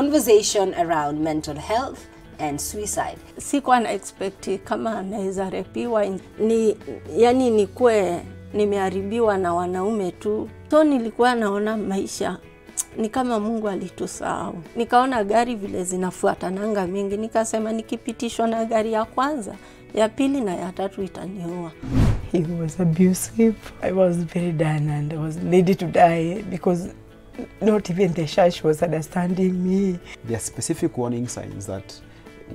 conversation around mental health and suicide. Sikuwa na expect kama naweza repiwa yani nikuwe nimeharibiwa na wanaume tu. So nilikuwa naona maisha ni kama Mungu alitusahau. Nikaona gari vile zinafuatananga mingi, nikasema nikipitishwa na gari ya kwanza, ya pili na ya tatu itaniua. He was abusive. I was very done and I was ready to die because not even the church was understanding me. There are specific warning signs that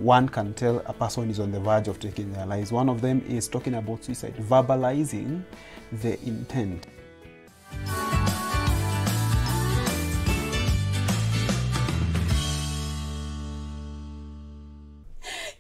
one can tell a person is on the verge of taking their lives. One of them is talking about suicide, verbalizing the intent.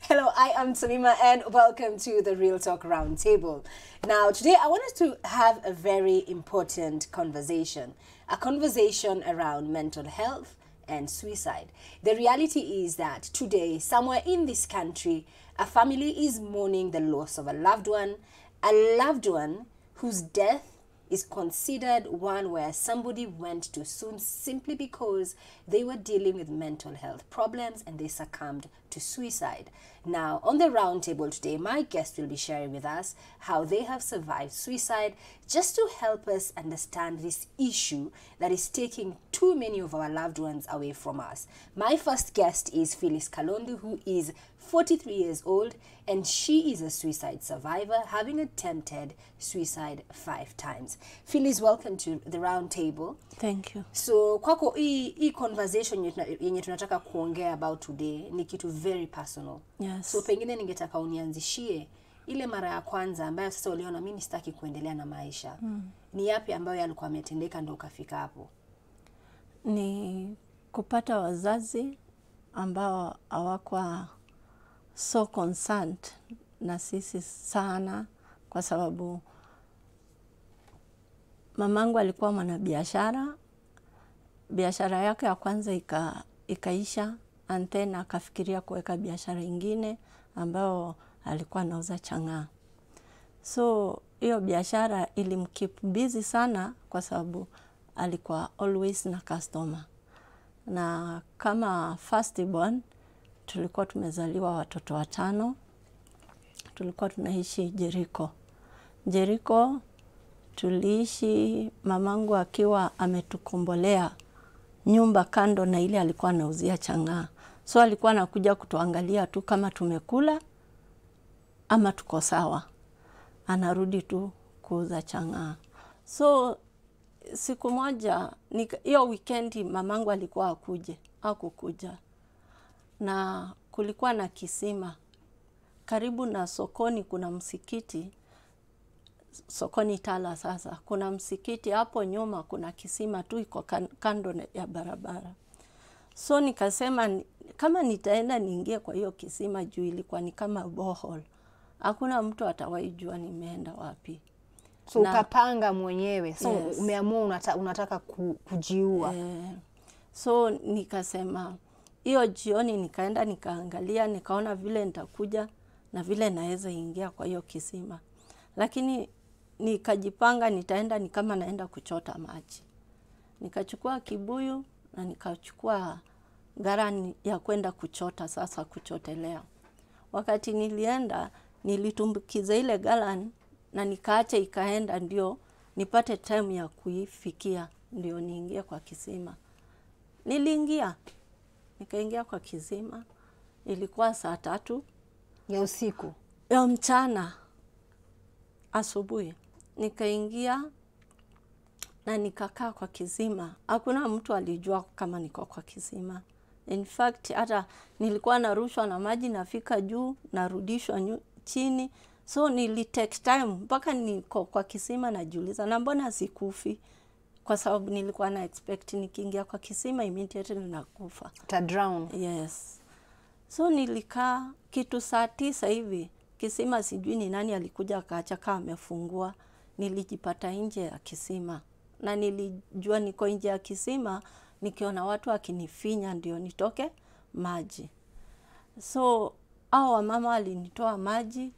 Hello, I am Tamima and welcome to the Real Talk Roundtable. Now, today I want us to have a very important conversation. A conversation around mental health and suicide. The reality is that today, somewhere in this country, a family is mourning the loss of a loved one whose death is considered one where somebody went too soon simply because they were dealing with mental health problems and they succumbed to suicide. Now, on the round table today, my guest will be sharing with us how they have survived suicide, just to help us understand this issue that is taking too many of our loved ones away from us. My first guest is Phyllis Kalondu, who is 43 years old, and she is a suicide survivor, having attempted suicide 5 times. Phyllis, welcome to the round table. Thank you. So, kwako hii conversation yenye tunataka kuongea about today ni kitu very personal. Yes. So, pengine ningetaka unianzishie ile mara ya kwanza ambayo sasa uliona mimi sitaki kuendelea na maisha. Ni yapi ambayo yalikuwa yametendeka ndio ukafika hapo? Ni kupata wazazi ambao hawakuwa so concerned na sisi sana, kwa sababu mamangu alikuwa mwanabiashara. Biashara yake ya kwanza ikaisha, and then akafikiria kuweka biashara ingine ambao alikuwa anauza chang'aa. So hiyo biashara ilimkeep busy sana kwa sababu alikuwa always na customer. Na kama firstborn tulikuwa tumezaliwa watoto 5. Tulikuwa tunaishi Jericho tuliishi, mamangu akiwa ametukombolea nyumba kando na ile alikuwa anauzia chang'aa. So alikuwa anakuja kutuangalia tu kama tumekula ama tuko sawa, anarudi tu kuuza chang'aa. So siku moja, hiyo weekend mamangu alikuwa hakukuja. Na kulikuwa na kisima karibu na sokoni, kuna msikiti sokoni Tala. Sasa kuna msikiti hapo nyuma, kuna kisima tu iko kando ya barabara. So nikasema kama nitaenda niingie kwa hiyo kisima, juu ilikuwa ni kama borehole, hakuna mtu atawaijua nimeenda wapi. So ukapanga mwenyewe. So yes, umeamua unataka kujiua. So nikasema hiyo jioni nikaenda nikaangalia, nikaona vile nitakuja na vile naweza ingia kwa hiyo kisima. Lakini nikajipanga nitaenda ni kama naenda kuchota maji. Nikachukua kibuyu na nikachukua garani ya kwenda kuchota, sasa kuchotelea. Wakati nilienda nilitumbukiza ile galani na nikaacha ikaenda ndio nipate time ya kuifikia ndio niingie kwa kisima. Nikaingia kwa kisima, ilikuwa saa 3 ya usiku. Ya mchana, asubuhi. Nikaingia na nikakaa kwa kisima. Hakuna mtu alijua kama niko kwa kisima. In fact, hata nilikuwa narushwa na maji, nafika juu, narudishwa chini. So nilitake time mpaka niko kwa kisima najiuliza, na mbona sikufi? Kwa sababu nilikuwa na expect nikiingia kwa kisima immediately nakufa. Ta drown. Yes. So nilikaa kitu saa 9 hivi. Kisima sijui ni nani alikuja akaacha kama amefungua. Nilijipata nje ya kisima. Na nilijua niko nje ya kisima, nikiona watu wakinifinya ndio nitoke maji. So hao wamama walinitoa maji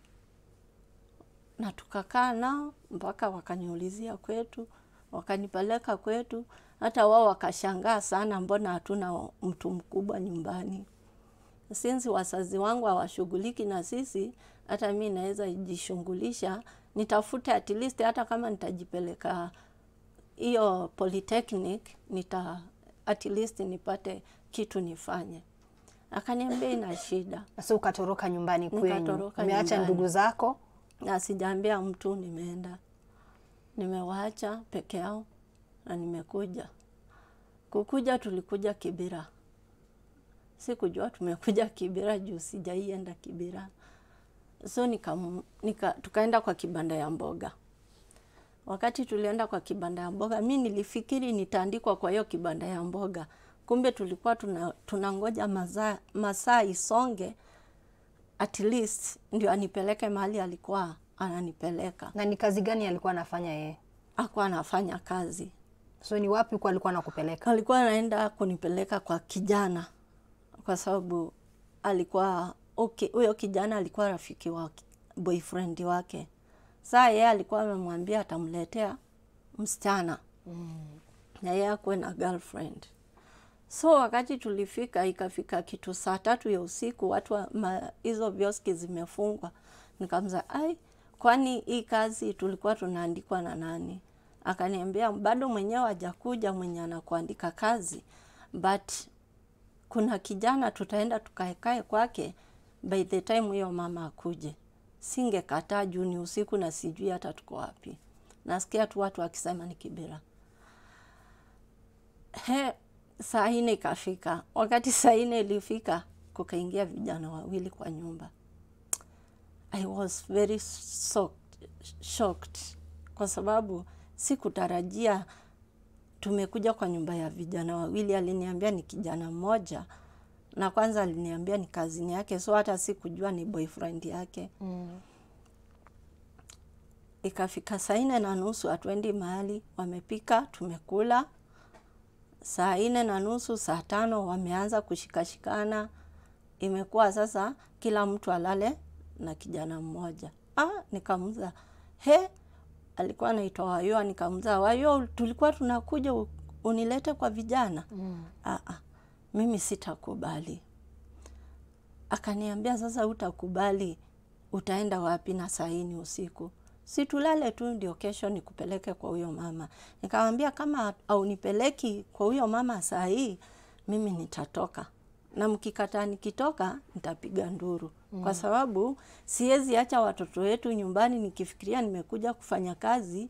na tukakaa nao mpaka wakaniulizia kwetu, wakanipeleka kwetu. Hata wao wakashangaa sana, mbona hatuna mtu mkubwa nyumbani. Since wazazi wangu hawashughuliki na sisi, hata mimi naweza jishughulisha, nitafute at least, hata kama nitajipeleka hiyo polytechnic, at least nipate kitu nifanye. Akaniambia ina shida. Sasa ukatoroka nyumbani kwenu. Umeacha ndugu zako? Na sijaambia mtu nimeenda. Nimewaacha peke yao na nimekuja. Kukuja tulikuja Kibera. Sikujua tumekuja Kibera juu sijaienda Kibera. So tukaenda kwa kibanda ya mboga. Wakati tulienda kwa kibanda ya mboga, mimi nilifikiri nitaandikwa kwa hiyo kibanda ya mboga. Kumbe tulikuwa tunangoja masaa isonge at least ndio anipeleke mahali alikuwa ananipeleka. Na ni kazi gani alikuwa anafanya yeye? Hakuwa anafanya kazi. So ni wapi kwa alikuwa anakupeleka? Alikuwa anaenda kunipeleka kwa kijana. Kwa sababu alikuwa huyo kijana alikuwa rafiki wa boyfriend wake. Saa yeye alikuwa amemwambia atamletea msichana. Na yeye hakuwa na girlfriend. So wakati tulifika, ikafika kitu saa 3 ya usiku, watu hizo vioski zimefungwa. Nikamza, kwani hii kazi tulikuwa tunaandikwa na nani? Akaniambia bado mwenyewe hajakuja mwenye anakuandika kazi, but kuna kijana tutaenda tukaekae kwake by the time huyo mama akuje. Singekataa juu ni usiku na sijui hata tuko wapi. Nasikia tu watu wakisema ni Kibera. Saa 4 ikafika. Wakati saa 4 ilifika, kukaingia vijana wawili kwa nyumba. I was very shocked. Kwa sababu sikutarajia tumekuja kwa nyumba ya vijana wawili. Aliniambia ni kijana mmoja. Na kwanza aliniambia ni kazini yake. So hata sikujua ni boyfriend yake. Ikafika saa 4:30 hatuendi mahali. Wamepika, tumekula. Saa 4:30, saa 5 wameanza kushikashikana. Imekuwa sasa kila mtu alale na kijana mmoja. Nikamuuliza, alikuwa anaitwa Wayo, nikamuuliza, Wayo, tulikuwa tunakuja unilete kwa vijana? Mimi sitakubali. Akaniambia, sasa utakubali, utaenda wapi na saa 4 usiku? Si tulale tu ndio kesho nikupeleke kwa huyo mama. Nikamwambia kama au nipeleki kwa huyo mama saa hii, mimi nitatoka. Na mkikataa nikitoka, nitapiga nduru. Kwa sababu siwezi acha watoto wetu nyumbani nikifikiria nimekuja kufanya kazi,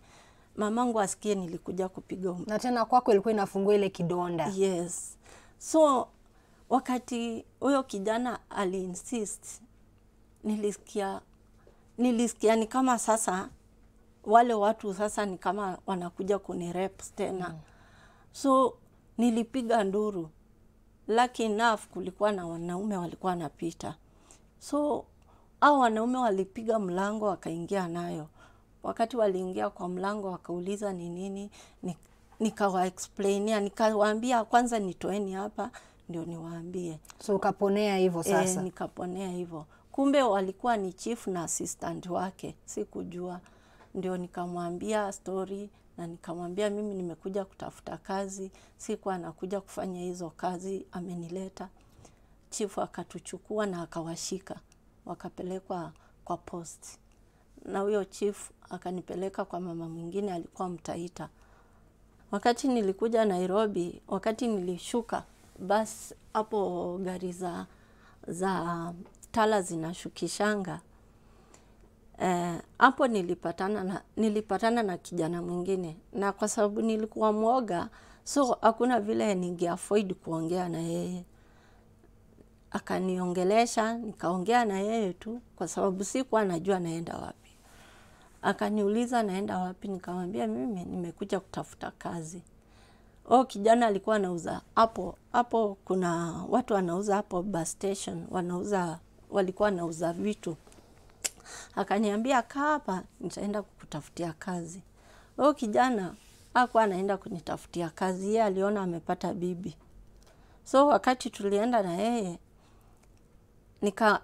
mamangu asikie nilikuja kupiga. Na tena kwako ilikuwa inafungua ile kidonda. Yes. So wakati huyo kijana aliinsist, nilisikia ni kama sasa wale watu sasa ni kama wanakuja kunirep tena. So nilipiga nduru. Lucky enough kulikuwa na wanaume walikuwa wanapita. So hao wanaume walipiga mlango wakaingia nayo. Wakati waliingia kwa mlango wakauliza ni nini, nikawa explainia, nikawaambia kwanza nitoeni hapa ndio niwaambie. So ukaponea hivyo sasa? Nikaponea hivyo. Kumbe walikuwa ni chief na assistant wake, sikujua. Ndio nikamwambia story na nikamwambia mimi nimekuja kutafuta kazi, sikuwa nakuja kufanya hizo kazi, amenileta. Chief akatuchukua na akawashika, wakapelekwa kwa post. Na huyo chief akanipeleka kwa mama mwingine alikuwa Mtaita. Wakati nilikuja Nairobi, wakati nilishuka, basi hapo gari za Tala zinashukishanga. Hapo nilipatana na kijana mwingine. Na kwa sababu nilikuwa mwoga, so hakuna vile ningeavoid kuongea na yeye. Akaniongelesha, nikaongea na yeye tu kwa sababu sikuwa najua naenda wapi. Akaniuliza naenda wapi, nikamwambia mimi nimekuja kutafuta kazi. Kijana alikuwa anauza hapo kuna watu wanauza hapo bus station, walikuwa wanauza vitu. Akaniambia kaa hapa nitaenda kukutafutia kazi. Kijana hakuwa anaenda kunitafutia kazi, yeye aliona amepata bibi. So wakati tulienda na yeye,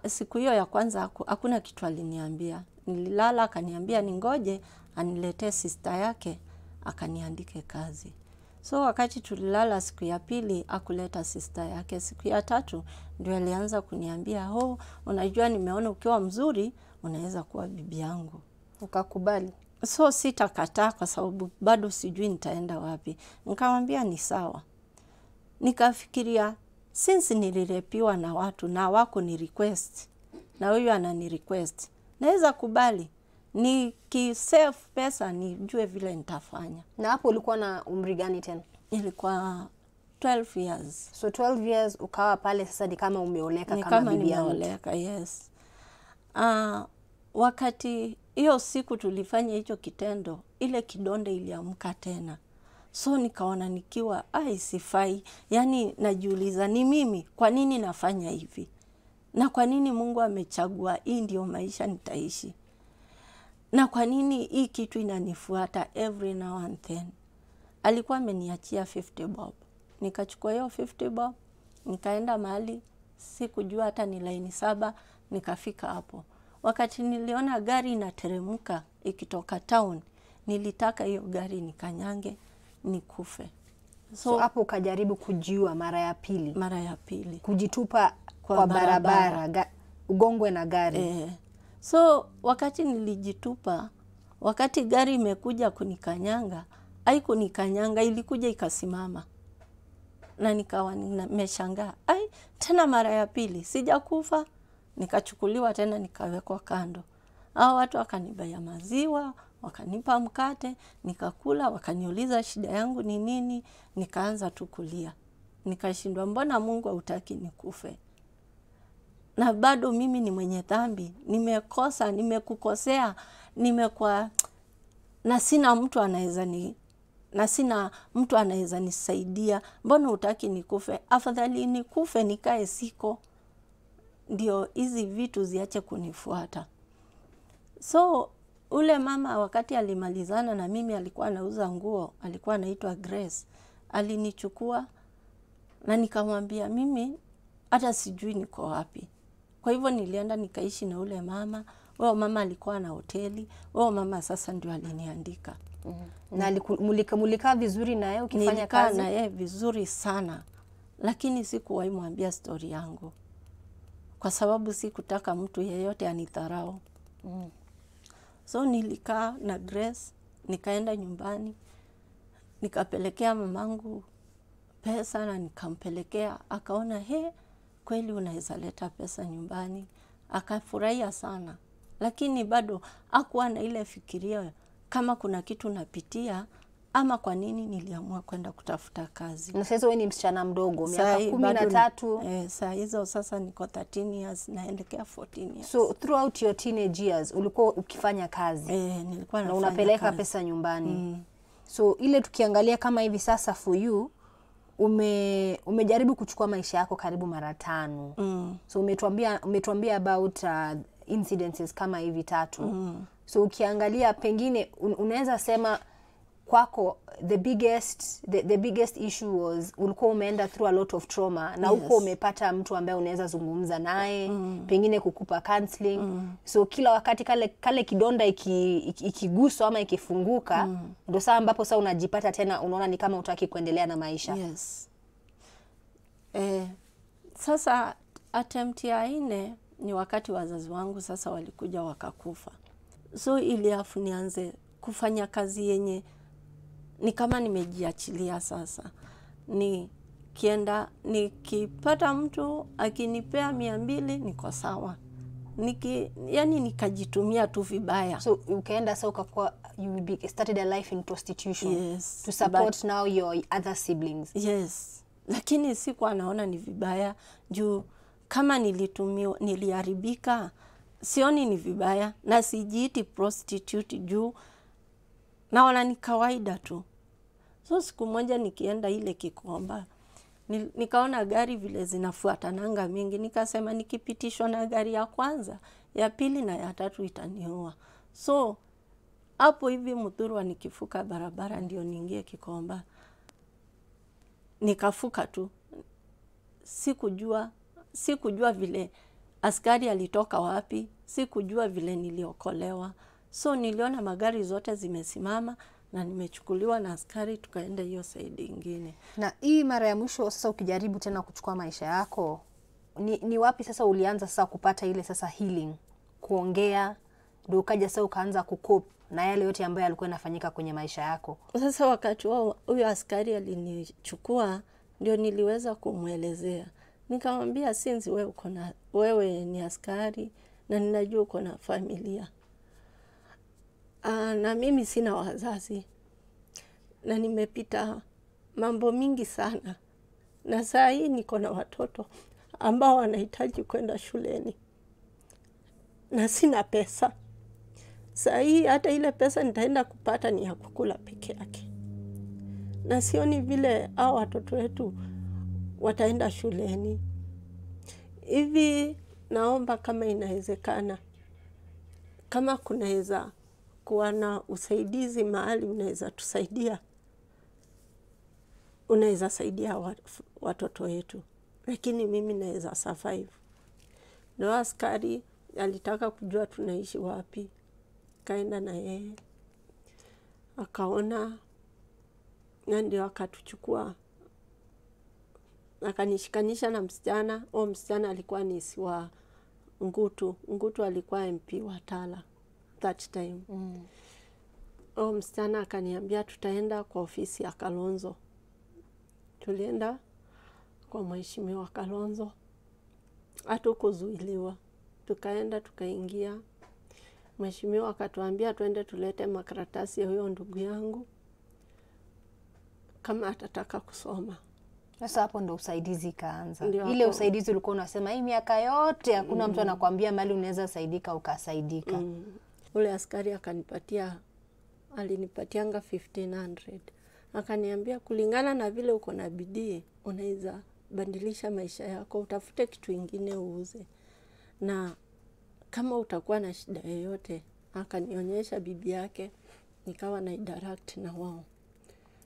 siku hiyo ya kwanza hakuna kitu aliniambia. Nililala, akaniambia ningoje aniletee sister yake akaniandike kazi. So wakati tulilala siku ya pili akuleta sister yake. Siku ya tatu ndio alianza kuniambia, "Oh, unajua nimeona ukiwa mzuri, unaweza kuwa bibi yangu." Ukakubali? So sitakataa kwa sababu bado sijui nitaenda wapi. Nikamwambia ni sawa. Nikafikiria since nilirepiwa na watu na wako ni request na huyu anani request, naweza kubali. Nikisave pesa nijue vile nitafanya. Na hapo ulikuwa na umri gani tena? Ilikuwa 12 years. So 12 years ukawa pale sasa ni kama umeoleka Ni kama bibi yangu. nimeoleka, yes. Wakati hiyo siku tulifanya hicho kitendo, ile kidonde iliamka tena. So nikaona nikiwa sifai. Yani najiuliza ni mimi, kwa nini nafanya hivi? Na kwa nini Mungu amechagua hii ndio maisha nitaishi? Na kwa nini hii kitu inanifuata every now and then? Alikuwa ameniachia 50 bob. Nikachukua hiyo 50 bob, nikaenda mahali, sikujua hata ni laini 7, nikafika hapo. Wakati niliona gari inateremka ikitoka town, nilitaka hiyo gari nikanyange, nikufe. So hapo ukajaribu kujiua mara ya pili? Mara ya pili. Kujitupa kwa barabara, ugongwe na gari. So wakati nilijitupa, wakati gari imekuja kunikanyanga, haikunikanyanga, ilikuja ikasimama. Na nikawa nimeshangaa, tena mara ya pili sijakufa. Nikachukuliwa tena nikawekwa kando. Hao watu wakanibaya maziwa, wakanipa mkate, nikakula, wakaniuliza shida yangu ni nini, nikaanza tu kulia. Nikashindwa, mbona Mungu hutaki nikufe? Na bado mimi ni mwenye dhambi, nimekosa, nimekukosea, na sina mtu anaweza nisaidia. Mbona hutaki nikufe? Afadhali nikufe nikae siko, ndio hizi vitu ziache kunifuata. So ule mama wakati alimalizana na mimi, alikuwa anauza nguo, alikuwa anaitwa Grace. Alinichukua na nikamwambia mimi hata sijui niko wapi. Kwa hivyo nilienda nikaishi na ule mama. Huyo mama alikuwa na hoteli. Huyo mama sasa ndio aliniandika. Na mulika vizuri na yeye ukifanya kazi? Nilikaa na yeye vizuri sana. Lakini sikuwahi mwambia story yangu. Kwa sababu sikutaka mtu yeyote anidharau. So nilikaa na Grace, nikaenda nyumbani, nikapelekea mamangu pesa na nikampelekea. Akaona kweli unaweza leta pesa nyumbani. Akafurahia sana. Lakini bado hakuwa na ile fikiria kama kuna kitu napitia ama kwa nini niliamua kwenda kutafuta kazi. Na sasa wewe ni msichana mdogo, miaka 13. Saa hizo sasa niko 13 years naelekea 14 years. So throughout your teenage years ulikuwa ukifanya kazi? Nilikuwa nafanya na unapeleka kazi. Pesa nyumbani. So ile tukiangalia kama hivi sasa for you, umejaribu kuchukua maisha yako karibu mara 5. So umetuambia about incidences kama hivi 3. So ukiangalia pengine unaweza sema kwako the biggest issue was ulikuwa umeenda through a lot of trauma na huko umepata mtu ambaye unaweza zungumza naye, pengine kukupa counseling. So kila wakati kale kidonda ikiguswa ama ikifunguka, ndio saa ambapo sasa unajipata tena unaona ni kama hutaki kuendelea na maisha. Yes. Sasa attempt ya 4 ni wakati wazazi wangu sasa walikuja wakakufa. So iliafu nianze kufanya kazi yenye ni kama nimejiachilia sasa. Nikipata mtu akinipea 200 niko sawa. Yani nikajitumia tu vibaya. So ukaenda sasa ukakuwa started a life in prostitution. Yes. To support now your other siblings. Yes. Lakini sikuwa naona ni vibaya juu kama niliharibika, sioni ni vibaya na sijiiti prostitute juu naona ni kawaida tu. So siku moja nikienda ile Kikomba, nikaona gari vile zinafuatananga mingi, nikasema nikipitishwa na gari ya kwanza, ya pili na ya tatu itaniua. So hapo hivi Muthurwa nikifuka barabara ndio niingie Kikomba. Nikafuka tu. Sikujua vile askari alitoka wapi, sikujua vile niliokolewa. So niliona magari zote zimesimama na nimechukuliwa na askari tukaenda hiyo side ingine. Na hii mara ya mwisho sasa ukijaribu tena kuchukua maisha yako, ni wapi sasa ulianza sasa kupata ile sasa healing, kuongea, ndio ukaja sasa ukaanza kucope na yale yote ambayo yalikuwa yanafanyika kwenye maisha yako? Sasa wakati wao huyo askari alinichukua, ndio niliweza kumwelezea. Nikamwambia since wewe ni askari na ninajua uko na familia. Na mimi sina wazazi. Na nimepita mambo mingi sana. Na saa hii niko na watoto ambao wanahitaji kwenda shuleni. Na sina pesa. Saa hii hata ile pesa nitaenda kupata ni ya kukula peke yake. Na sioni vile hao watoto wetu wataenda shuleni. Hivi naomba kama inawezekana, kama kunaweza kuwa na usaidizi mahali unaweza tusaidia, unaweza saidia watoto wetu, lakini mimi naweza survive. Ndio askari alitaka kujua tunaishi wapi, kaenda na yeye akaona, na ndio akatuchukua akanishikanisha na msichana. Msichana alikuwa ni wa Ngutu. Ngutu alikuwa MP wa Tala that time. Msichana akaniambia tutaenda kwa ofisi ya Kalonzo. Tulienda kwa mheshimiwa Kalonzo. Hatukuzuiliwa. Tukaenda tukaingia. Mheshimiwa akatuambia tuende tulete makaratasi ya huyo ndugu yangu kama atataka kusoma. Sasa hapo ndo usaidizi kaanza. Ile usaidizi ulikuwa unasema hii miaka yote hakuna mtu anakuambia mali unaweza saidika ukasaidika. Ule askari alinipatianga 1500. Akaniambia kulingana na vile uko na bidii unaweza badilisha maisha yako, utafute kitu kingine uuze. Na kama utakuwa na shida yoyote, akanionyesha bibi yake, nikawa na interact na wao.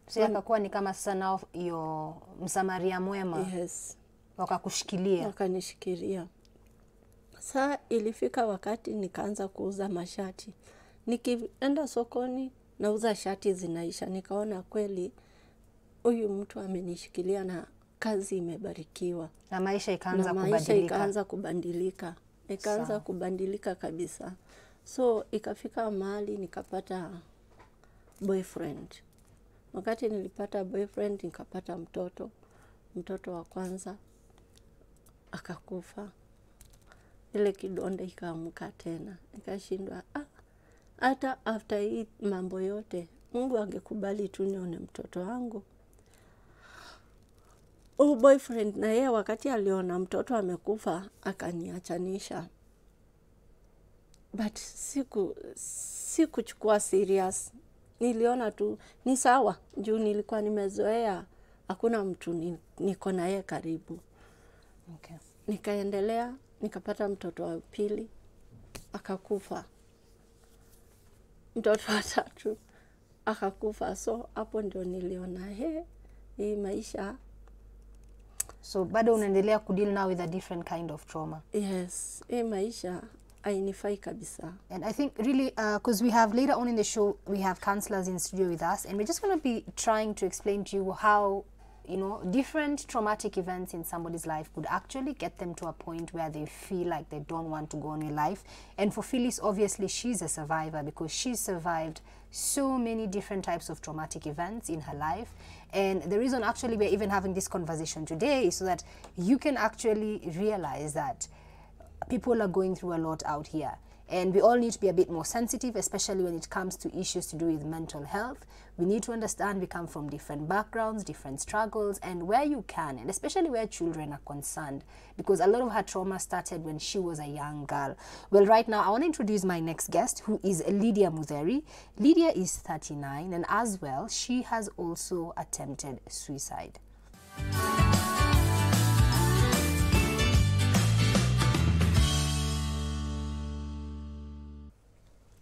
So akakuwa ni kama sasa nao hiyo msamaria mwema. Yes. Wakakushikilia. Wakanishikilia. Saa ilifika wakati nikaanza kuuza mashati. Nikienda sokoni nauza shati zinaisha. Nikaona kweli huyu mtu amenishikilia na kazi imebarikiwa. Na maisha ikaanza kubadilika. Maisha ikaanza kubadilika. Ikaanza kubadilika kabisa. So ikafika mahali nikapata boyfriend. Wakati nilipata boyfriend nikapata mtoto wa kwanza akakufa. Ile kidonda ikaamka tena. Nikashindwa hata after hii mambo yote Mungu angekubali tu nione mtoto wangu. Boyfriend na yeye wakati aliona mtoto amekufa akaniachanisha. But sikuchukua serious. Niliona tu ni sawa, juu nilikuwa nimezoea hakuna mtu niko na yeye karibu. Okay. Nikaendelea, nikapata mtoto wa pili akakufa. Mtoto wa tatu akakufa. So hapo ndio niliona hii maisha. So bado unaendelea kudeal now with a different kind of trauma. Yes, hii maisha hainifai kabisa. And I think really, because we have later on in the show, we have counselors in studio with us, and we're just going to be trying to explain to you how, different traumatic events in somebody's life could actually get them to a point where they feel like they don't want to go on with life. And for Phyllis, obviously, she's a survivor because she's survived so many different types of traumatic events in her life. And the reason actually we're even having this conversation today is so that you can actually realize that people are going through a lot out here. And we all need to be a bit more sensitive, especially when it comes to issues to do with mental health. We need to understand we come from different backgrounds, different struggles, and where you can, and especially where children are concerned, because a lot of her trauma started when she was a young girl. Well, right now, I want to introduce my next guest, who is Lydia Mutheri. Lydia is 39, and as well, she has also attempted suicide.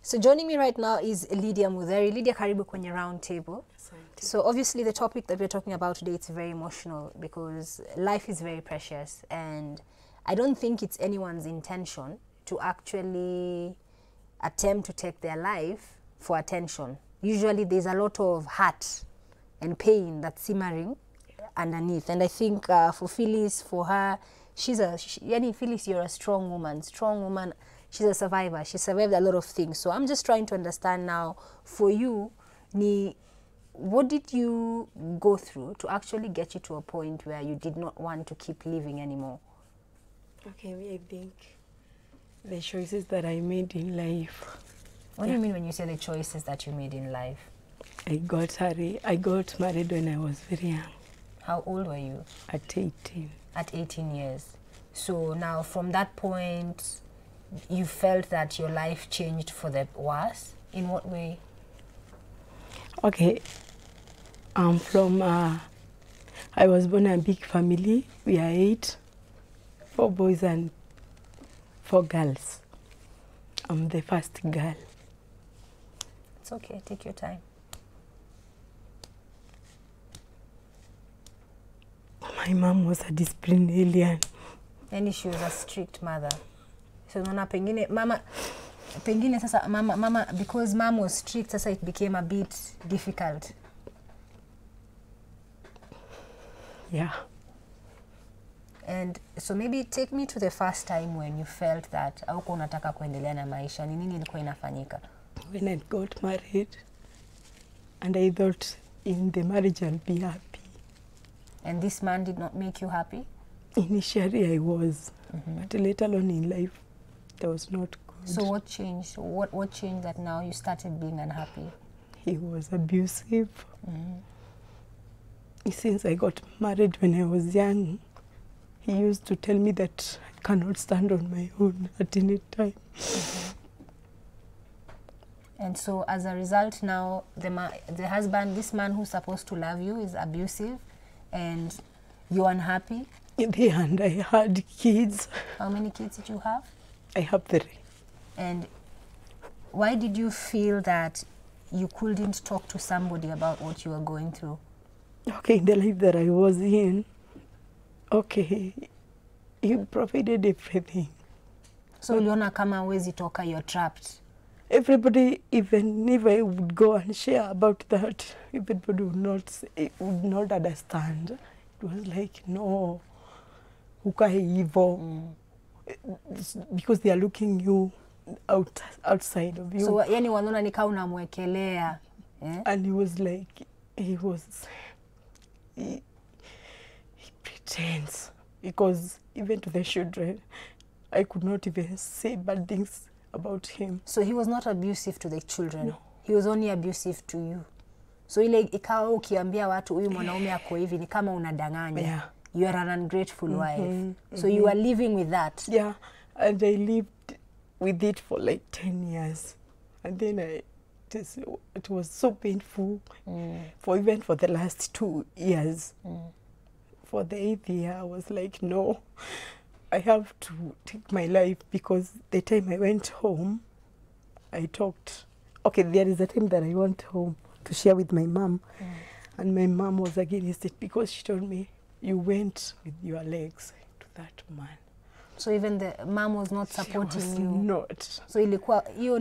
So joining me right now is Lydia Mutheri. Lydia, karibu kwenye round table. So obviously the topic that we're talking about today, it's very emotional because life is very precious, and I don't think it's anyone's intention to actually attempt to take their life for attention. usually there's a lot of hurt and pain that's simmering underneath. And I think for Phyllis, for her, Phyllis, you're a strong woman. She's a survivor. She survived a lot of things. So I'm just trying to understand now, for you, what did you go through to actually get you to a point where you did not want to keep living anymore? Okay, I think the choices that I made in life. What do you mean when you say the choices that you made in life? I got married when I was very young. How old were you? At 18. At 18 years. So now from that point, you felt that your life changed for the worse? In what way? Okay, I was born in a big family. We are 8, 4 boys and 4 girls. I'm the first girl. It's okay, take your time. My mom was a disciplinarian. And she was a strict mother. So unaona pengine sasa mama, because mom was strict, sasa it became a bit difficult. Yeah. And so maybe take me to the first time when you felt that hauko unataka kuendelea na maisha. Ni nini ilikuwa inafanyika? When I got married, and I thought in the marriage I'll be happy. And this man did not make you happy? Initially I was, but later on in life, that was not good. So what changed? What changed that now you started being unhappy? He was abusive. Since I got married when I was young, he used to tell me that I cannot stand on my own at any time. And so as a result now, the husband, this man who's supposed to love you, is abusive and you're unhappy? In the end, I had kids. How many kids did you have? I have 3. And why did you feel that you couldn't talk to somebody about what you were going through? Okay, in the life that I was in, okay, he provided everything. So uliona kama huwezi toka, you're trapped. Everybody, even if I would go and share about that, everybody would not understand. It was like, no, ukae hivo, because they are looking you outside of you. So yani wanaona ni kama unamwekelea. And he was like, he pretends, because even to the children, I could not even say bad things about him. So he was not abusive to the children? No. He was only abusive to you? So ile ikawa ukiambia watu huyu mwanaume ako hivi ni kama unadanganya. Yeah. You are an ungrateful wife. So you are living with that? Yeah, and I lived with it for like 10 years. And then it was so painful for the last 2 years. For the 8th year, I was like, no, I have to take my life, because the time I went home, I talked. Okay, there is a time that I went home to share with my mom, and my mom was against it, because she told me, you went with your legs to that man. So even the mom was not supporting She was you? Not. So ilikuwa hiyo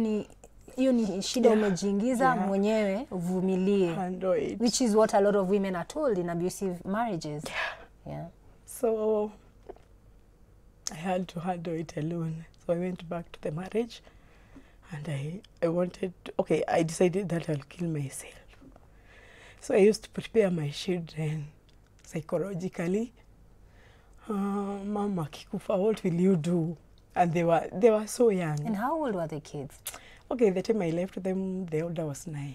ni shida umejiingiza mwenyewe, uvumilie. Handle it. Which is what a lot of women are told in abusive marriages. Yeah. So I had to handle it alone. So I went back to the marriage, and I decided that I'll kill myself. So I used to prepare my children psychologically. Mama kikufa, what will you do? And they were so young. And how old were the kids? Okay, the time I left them, the older was 9.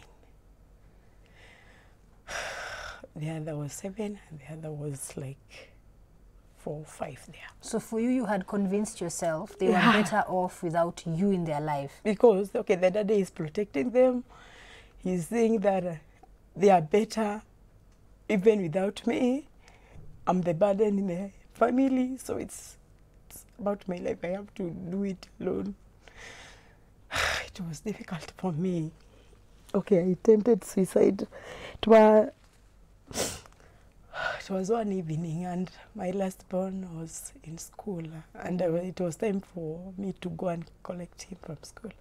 The other was 7, and the other was like 4 or 5 there. So for you had convinced yourself they were better off without you in their life? Because, okay, the daddy is protecting them. He's saying that they are better even without me. I'm the burden in the family, so it's about my life. I have to do it alone. It was difficult for me. Okay, I attempted suicide. It was one evening, and my last born was in school, and it was time for me to go and collect him from school.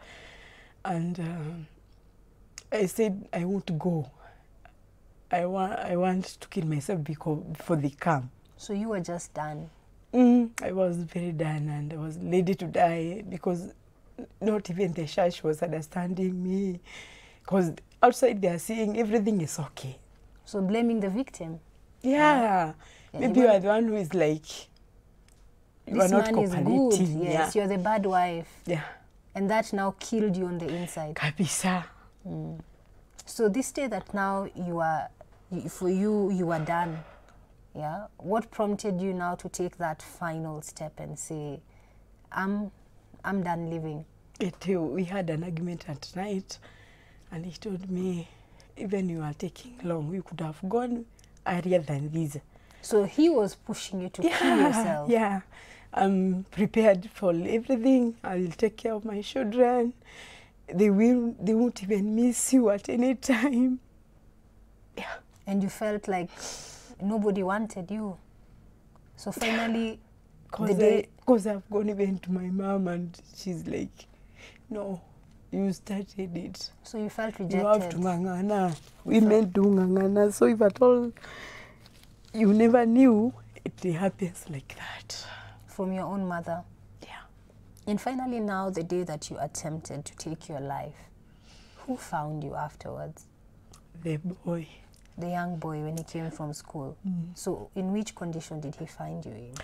And I said I won't go. I want to kill myself before they come. So you were just done. I was very done and I was ready to die because not even the church was understanding me. Because outside they are saying everything is okay. So blaming the victim. Yeah. Maybe you are the one who is like, you are This not man is cooperating. good. Yes, you're the bad wife. Yeah. And that now killed you on the inside. Kabisa. So this day that now you are, for you are done. Yeah. What prompted you now to take that final step and say, I'm done living? We had an argument at night, and he told me, even you are taking long, you could have gone earlier than this. So he was pushing you to kill yourself. Yeah. I'm prepared for everything. I will take care of my children. They won't even miss you at any time. Yeah. And you felt like nobody wanted you. So finally, because I've gone even to my mom and she's like, no, you started it. So you felt rejected. You have to ngangana. Women do ngangana. So if at all you never knew, it happens like that. From your own mother. Yeah. And finally now, the day that you attempted to take your life, who found you afterwards? The boy. The young boy when he came from school. So in which condition did he find you in?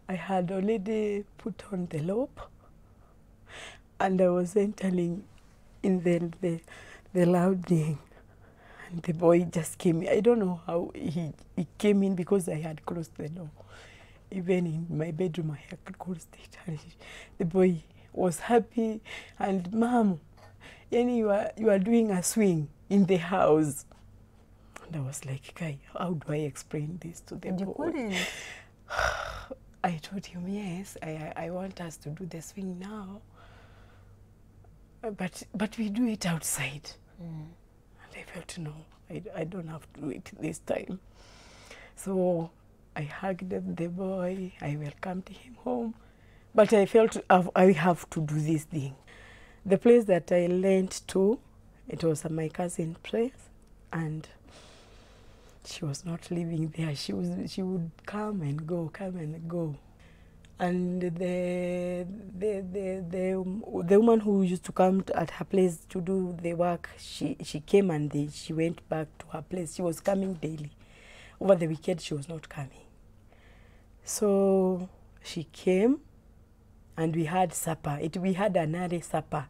I had already put on the rope and I was entering in the louding. And the boy just came in. I don't know how he came in because I had closed the door. Even in my bedroom, I had closed it. And the boy was happy. And, Mom, yani you are doing a swing in the house. And I was like, Kai, how do I explain this to the boy? And you couldn't. I told him, yes, I want us to do the swing now. But we do it outside. And I felt, no, I don't have to do it this time. So I hugged the boy, I welcomed him home. But I felt I have to do this thing. The place that I went to, it was my cousin's place, and she was not living there. She would come and go. And the woman who used to come at her place to do the work, she came and she went back to her place. She was coming daily. Over the weekend, she was not coming. So she came, and we had supper. We had an early supper.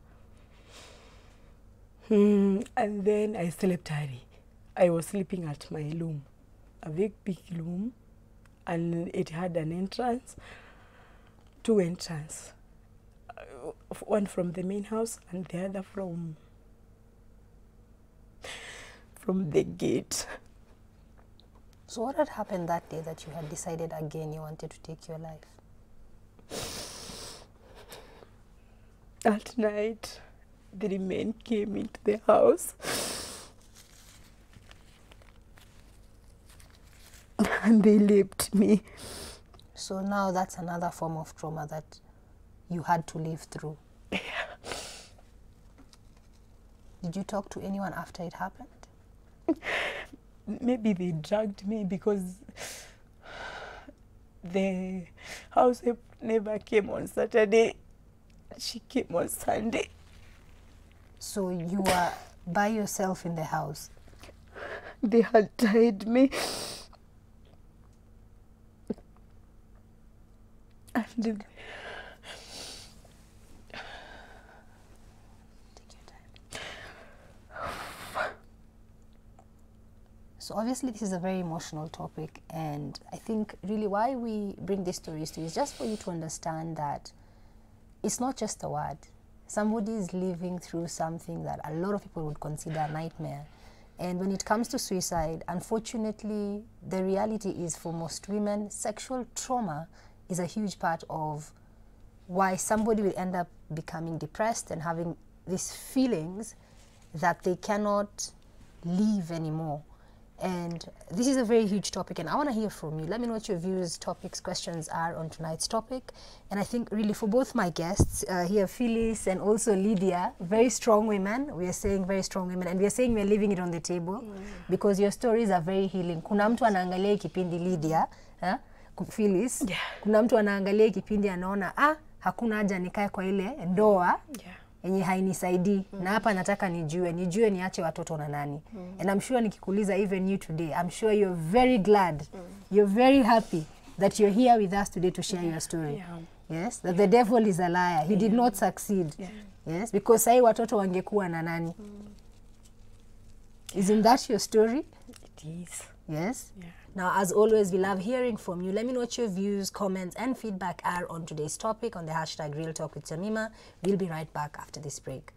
And then I slept early. I was sleeping at my room, a very big room, and it had an entrance, 2 entrances, one from the main house and the other from the gate. So what had happened that day that you had decided again you wanted to take your life? That night, the men came into the house. And they left me. So now that's another form of trauma that you had to live through. Yeah. Did you talk to anyone after it happened? Maybe they dragged me because the househelp never came on Saturday. She came on Sunday. So you were by yourself in the house? They had tied me. And Take your time. So obviously this is a very emotional topic, and I think really why we bring these stories to you is just for you to understand that it's not just a word. Somebody is living through something that a lot of people would consider a nightmare. And when it comes to suicide, unfortunately, the reality is for most women, sexual trauma is a huge part of why somebody will end up becoming depressed and having these feelings that they cannot live anymore. And this is a very huge topic, and I want to hear from you. Let me know what your views, topics, questions are on tonight's topic. And I think really for both my guests here, Phyllis and also Lydia, very strong women. We are saying very strong women, and we are saying we are leaving it on the table because your stories are very healing. Kuna mtu anaangalia kipindi Lydia, Phyllis, kuna mtu anaangalia kipindi anaona hakuna haja nikae kwa ile ndoa yenye hainisaidii na hapa nataka nijue niache watoto na nani. And I'm sure nikikuuliza even you today, I'm sure you're very glad, you're very happy that you're here with us today to share your story. Yes, that the devil is a liar. He did not succeed. Yes, because sahi watoto wangekuwa na nani. Isn't that your story? It is. Yes. Now, as always, we love hearing from you. Let me know what your views, comments, and feedback are on today's topic on the hashtag Real Talk with Tamima. We'll be right back after this break.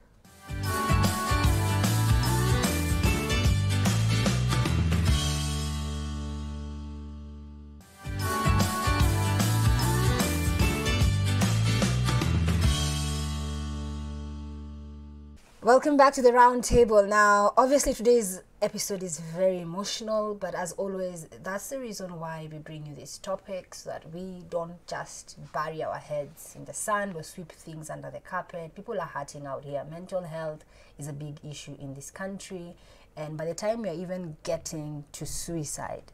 Welcome back to the round table. Now, obviously today's episode is very emotional, but as always, that's the reason why we bring you these topics, so that we don't just bury our heads in the sand or sweep things under the carpet. People are hurting out here. Mental health is a big issue in this country, and by the time you're even getting to suicide,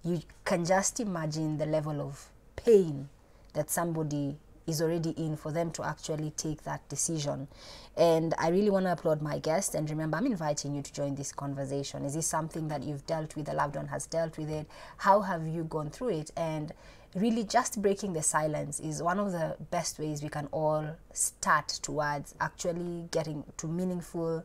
you can just imagine the level of pain that somebody is already in for them to actually take that decision. And I really want to applaud my guests, and remember, I'm inviting you to join this conversation. Is this something that you've dealt with, a loved one has dealt with it? How have you gone through it? And really just breaking the silence is one of the best ways we can all start towards actually getting to meaningful,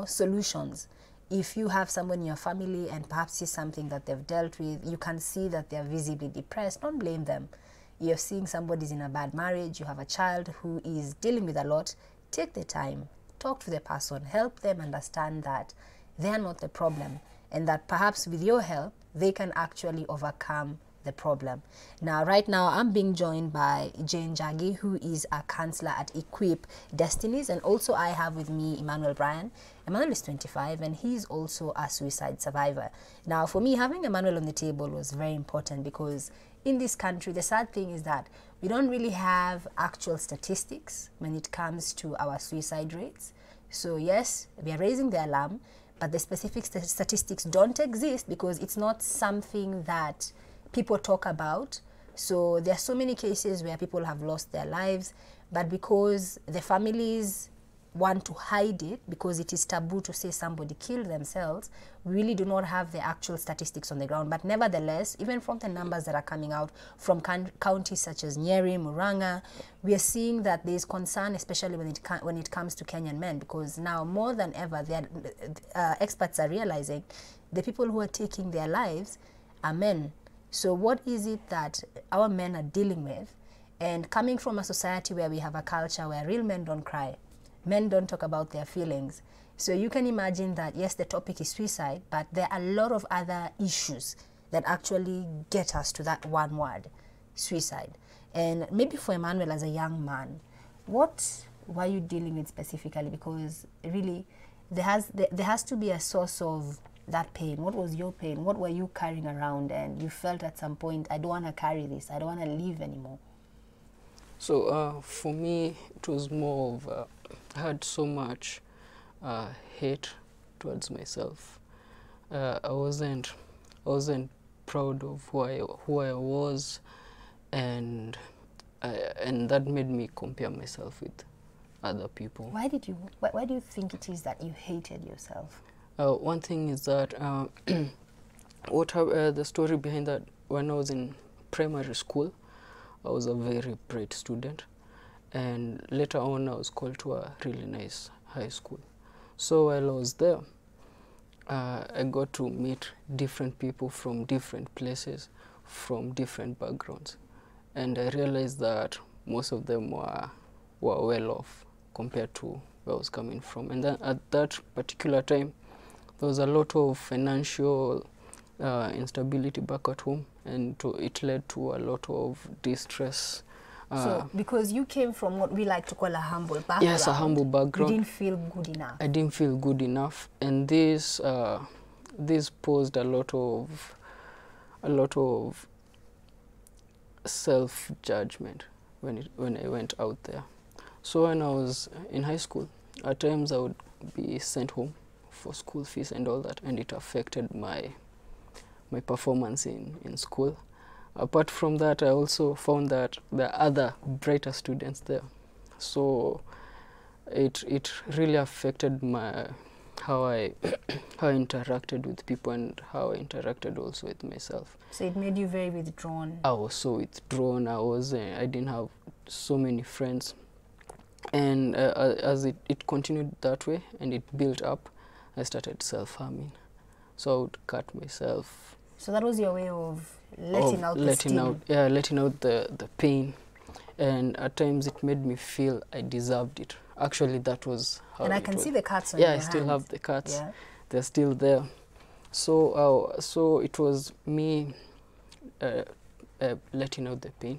solutions. If you have someone in your family and perhaps it's something that they've dealt with, you can see that they're visibly depressed, don't blame them. You're seeing somebody's in a bad marriage, you have a child who is dealing with a lot, take the time, talk to the person, help them understand that they are not the problem, and that perhaps with your help, they can actually overcome the problem. Now, right now, I'm being joined by Jane Jagi, who is a counselor at Equip Destinies, and also I have with me Emmanuel Bryan. Emmanuel is 25, and he's also a suicide survivor. Now, for me, having Emmanuel on the table was very important because in this country, the sad thing is that we don't really have actual statistics when it comes to our suicide rates. So yes, we are raising the alarm, but the specific statistics don't exist because it's not something that people talk about. So there are so many cases where people have lost their lives, but because the families want to hide it because it is taboo to say somebody killed themselves, we really do not have the actual statistics on the ground. But nevertheless, even from the numbers that are coming out from counties such as Nyeri, Murang'a, we are seeing that there is concern, especially when it comes to Kenyan men, because now more than ever, experts are realizing the people who are taking their lives are men. So what is it that our men are dealing with? And coming from a society where we have a culture where real men don't cry, men don't talk about their feelings. So you can imagine that, yes, the topic is suicide, but there are a lot of other issues that actually get us to that one word, suicide. And maybe for Emmanuel as a young man, what were you dealing with specifically? Because really, there has to be a source of that pain. What was your pain? What were you carrying around? And you felt at some point, I don't want to carry this. I don't want to live anymore. So for me, it was more of, I had so much hate towards myself. I wasn't proud of who I was, and that made me compare myself with other people. Why do you think it is that you hated yourself? One thing is that the story behind that, when I was in primary school, I was a very bright student, and later on I was called to a really nice high school. So while I was there, I got to meet different people from different places, from different backgrounds, and I realized that most of them were well off compared to where I was coming from. And then at that particular time, there was a lot of financial instability back at home, and it led to a lot of distress. So because you came from what we like to call a humble background. Yes, a humble background. You didn't feel good enough. I didn't feel good enough, and this this posed a lot of self-judgment when I went out there. So when I was in high school, at times I would be sent home for school fees and all that, and it affected my performance in school. Apart from that, I also found that there are other brighter students there. So it really affected how I interacted with people and how I interacted also with myself. So it made you very withdrawn. I was so withdrawn. I didn't have so many friends, and as it continued that way and it built up, I started self-harming. So I would cut myself. So that was your way of letting out the steam. Letting out the pain, and at times it made me feel I deserved it. Actually, that was how. And I can see the cuts on your hand. Yeah, I still have the cuts. Yeah. They're still there. So so it was me letting out the pain.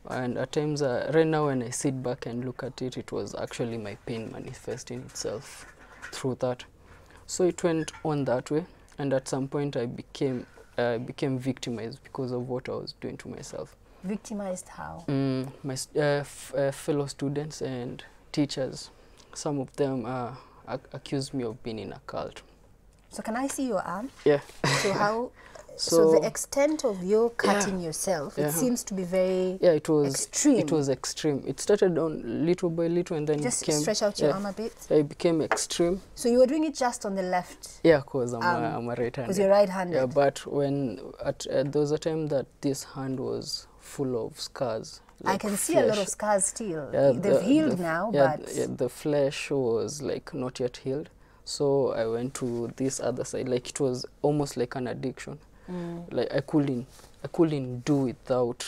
And at times, right now when I sit back and look at it, it was actually my pain manifesting itself through that. So it went on that way, and at some point I became victimized because of what I was doing to myself. Victimized how? My fellow students and teachers, some of them accused me of being in a cult. So can I see your arm? Yeah. So how? So the extent of your cutting yourself, it seems to be very extreme. It was extreme. It started on little by little, and then just it became, stretch out your arm a bit. It became extreme. So you were doing it just on the left? Yeah, because I'm a right-handed. Because you're right-handed. Yeah, but when there was a time that this hand was full of scars. Like I can see flesh. a lot of scars still. Yeah, they've healed now, but the flesh was like not yet healed. So I went to this other side. Like it was almost like an addiction. Like I couldn't do without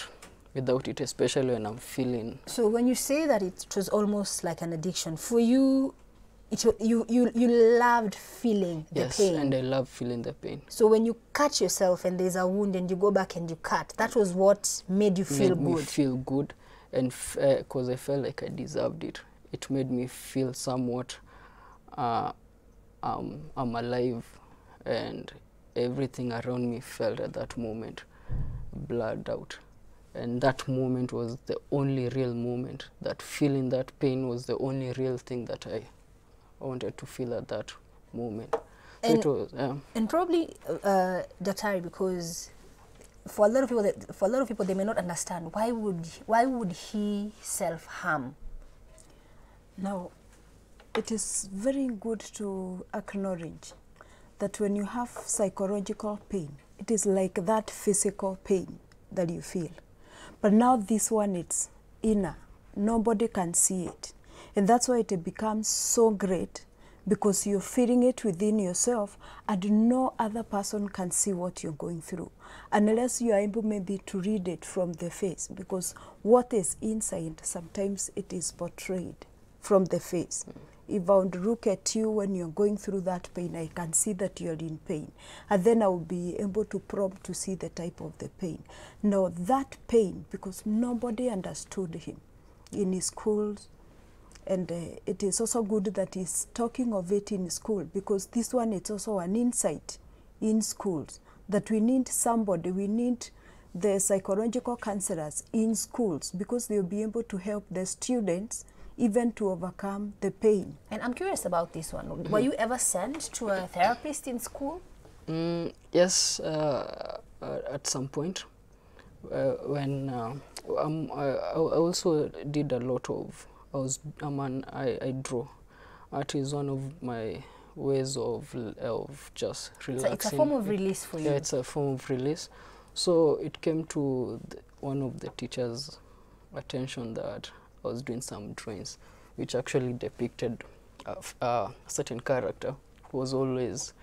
it, especially when I'm feeling. So when you say that it was almost like an addiction for you, you loved feeling the pain. Yes, and I love feeling the pain. So when you cut yourself and there's a wound and you go back and you cut, that was what made you feel good. Made me feel good, and because I felt like I deserved it. It made me feel somewhat I'm alive, and everything around me felt at that moment blurred out. And that moment was the only real moment. That feeling that pain was the only real thing that I wanted to feel at that moment. So it was, and probably, Daktari, because for a lot of people, they may not understand why would he self-harm. Now, it is very good to acknowledge that when you have psychological pain, it is like that physical pain that you feel. But now this one, it's inner. Nobody can see it. And that's why it becomes so great, because you're feeling it within yourself and no other person can see what you're going through, unless you are able maybe to read it from the face, because what is inside, sometimes it is portrayed from the face. If I would look at you when you're going through that pain, I can see that you're in pain. And then I will be able to probe to see the type of the pain. Now that pain, because nobody understood him in his schools, and it is also good that he's talking of it in school, because this one is also an insight in schools, that we need somebody, we need the psychological counselors in schools, because they'll be able to help the students even to overcome the pain. And I'm curious about this one. Were you ever sent to a therapist in school? Yes, at some point. When I also did a lot of, I draw. Art is one of my ways of just relaxing. So it's a form of release for you. Yeah, it's a form of release. So it came to one of the teachers' attention that I was doing some drawings, which actually depicted a certain character who was always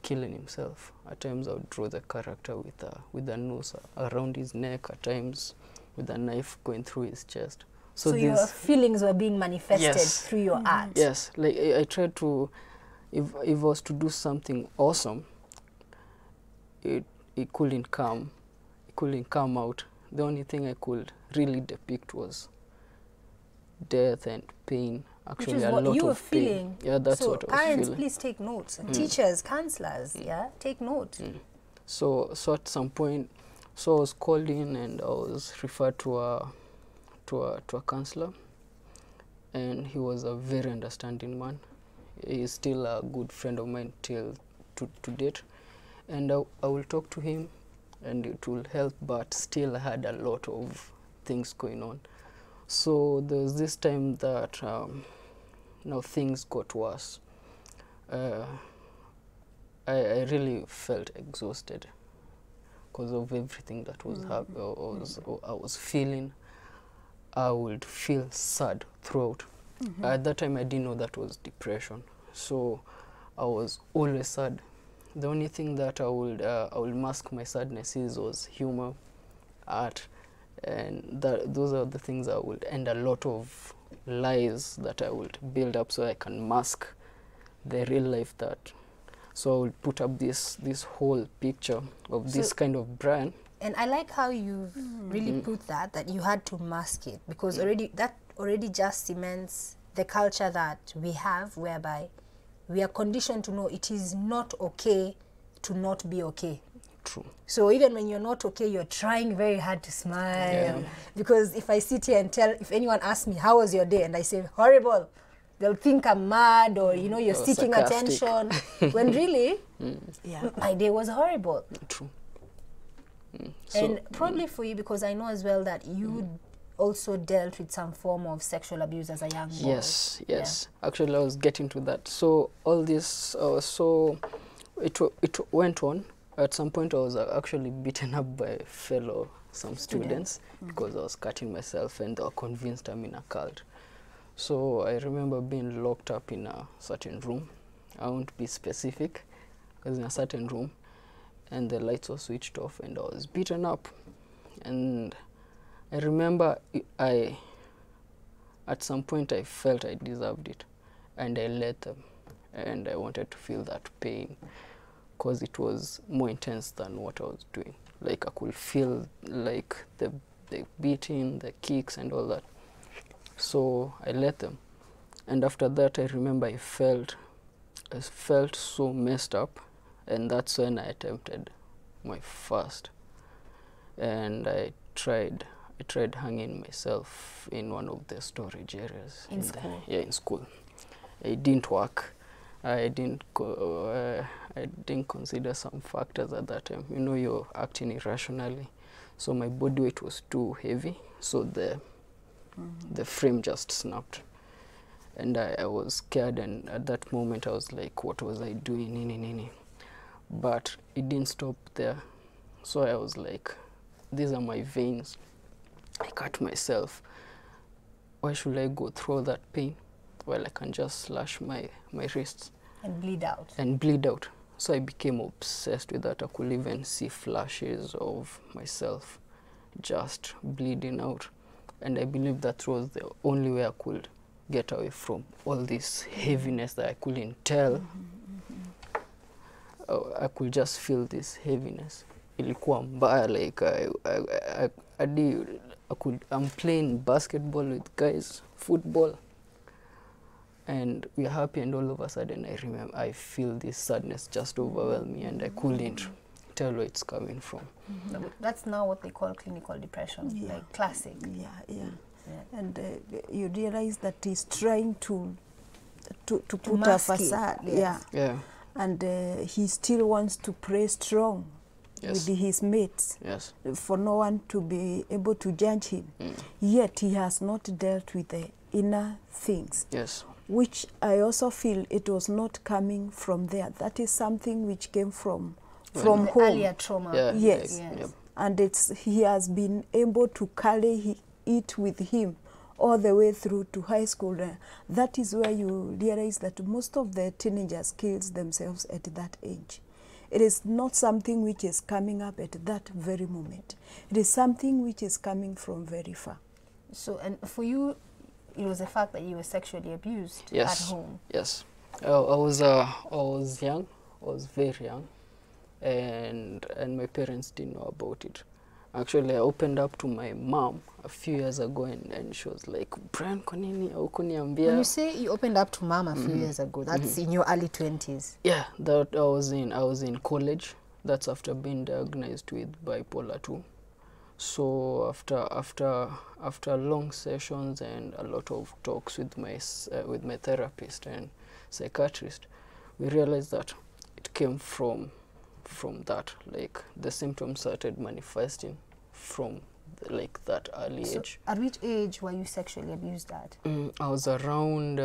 killing himself. At times I would draw the character with a noose around his neck, at times with a knife going through his chest. So your feelings were being manifested through your art. Yes, like I tried to, if I was to do something awesome, it couldn't come out. The only thing I could really depict was death and pain actually Which is a what lot you were of pain. feeling. Yeah, that's so what I was parents, feeling. please take notes. Teachers, counselors, yeah, take note. So at some point, so I was called in and I was referred to a counselor, and he was a very understanding man. He is still a good friend of mine till to date, and I will talk to him, and it will help. But still, I had a lot of things going on. So there was this time that now things got worse. I really felt exhausted because of everything that was I was feeling. I would feel sad throughout. At that time, I didn't know that was depression, so I was always sad. The only thing that I would mask my sadness was humor, art, and those are the things I would, and a lot of lies that I would build up so I can mask the real life that. So I would put up this whole picture of this kind of brand. And I like how you really put that you had to mask it, because that already just cements the culture that we have, whereby we are conditioned to know it is not okay to not be okay. True. So even when you're not okay, you're trying very hard to smile. Because if I sit here and if anyone asks me, how was your day? And I say, horrible, they'll think I'm mad, or, you're seeking sarcastic. attention. When really, my day was horrible. True. And probably for you, because I know as well that you also dealt with some form of sexual abuse as a young boy. Yes. Actually, I was getting to that. So all this, so it went on. At some point, I was actually beaten up by some students because I was cutting myself, and they were convinced I'm in a cult. So I remember being locked up in a certain room. I won't be specific, because in a certain room, and the lights were switched off, and I was beaten up. And I remember at some point I felt I deserved it, and I let them, and I wanted to feel that pain, because it was more intense than what I was doing. Like I could feel like the beating, the kicks and all that. So I let them. And after that, I remember I felt so messed up, and that's when I attempted my first. And I tried hanging myself in one of the storage areas. In school? In school. It didn't work. I didn't consider some factors at that time. You're acting irrationally. So my body weight was too heavy, so the frame just snapped. And I was scared, and at that moment I was like, what was I doing? But it didn't stop there. So I was like, these are my veins. I cut myself. Why should I go through that pain? Well, I can just slash my wrists. And bleed out. So I became obsessed with that. I could even see flashes of myself just bleeding out. And I believe that was the only way I could get away from all this heaviness that I couldn't tell. I could just feel this heaviness. Ilikuwa mbaya, like I'm playing basketball with guys, football, and we're happy, and all of a sudden I feel this sadness just overwhelm me, and I couldn't tell where it's coming from. That's now what they call clinical depression, like classic. And you realize that he's trying to put a mask it. facade. Yeah. And he still wants to play strong with his mates, for no one to be able to judge him. Yet he has not dealt with the inner things, which I also feel it was not coming from there. That is something which came from home. Earlier trauma. Yes. And he has been able to carry it with him all the way through to high school. That is where you realize that most of the teenagers kills themselves at that age. It is not something which is coming up at that very moment. It is something which is coming from very far. So, and for you, it was the fact that you were sexually abused at home. Yes. I was young. I was very young, and my parents didn't know about it. Actually, I opened up to my mom a few years ago, and she was like, Brian, kwa nini hukuniambia? When you say you opened up to mom a few years ago, that's in your early 20s. Yeah, that I was in college. That's after being diagnosed with bipolar 2. So after long sessions and a lot of talks with my therapist and psychiatrist, we realized that it came from that. Like the symptoms started manifesting from that early age. At which age were you sexually abused at? I was around